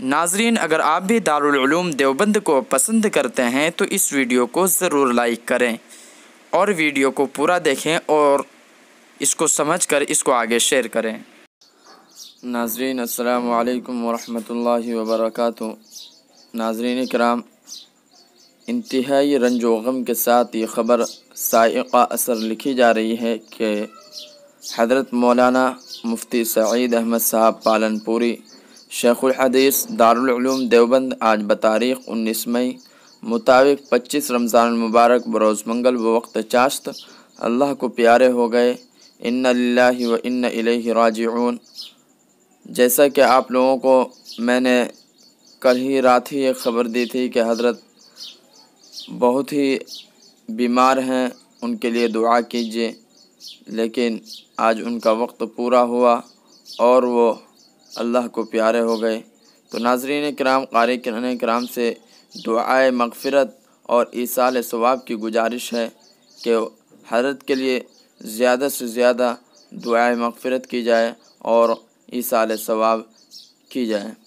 ناظرین، اگر آپ بھی دارالعلوم دیوبند کو پسند کرتے ہیں تو اس ویڈیو کو ضرور لائک کریں اور ویڈیو کو پورا دیکھیں اور اس کو سمجھ کر اس کو آگے شیئر کریں۔ ناظرین السلام علیکم ورحمۃ اللہ وبرکاتہ۔ ناظرین کرام، انتہائی رنج و غم کے ساتھ یہ خبر سائقہ اثر لکھی جا رہی ہے کہ حضرت مولانا مفتی سعید احمد صاحب پالن پوری شیخ الحدیث دارالعلوم دیوبند آج بتاریخ 19 مئی مطابق 25 رمضان المبارک بروز منگل بوقت چاشت اللہ کو پیارے ہو گئے۔ انا للہ و انا الیہ راجعون۔ جیسا کہ آپ لوگوں کو میں نے کل ہی رات ہی ایک خبر دی تھی کہ حضرت بہت ہی بیمار ہیں، ان کے لیے دعا کیجیے، لیکن آج ان کا وقت پورا ہوا اور وہ اللہ کو پیارے ہو گئے۔ تو ناظرین کرام، قارئین کرام سے دعائے مغفرت اور ایصال ثواب کی گزارش ہے کہ حضرت کے لیے زیادہ سے زیادہ دعائے مغفرت کی جائے اور ایصال ثواب کی جائے۔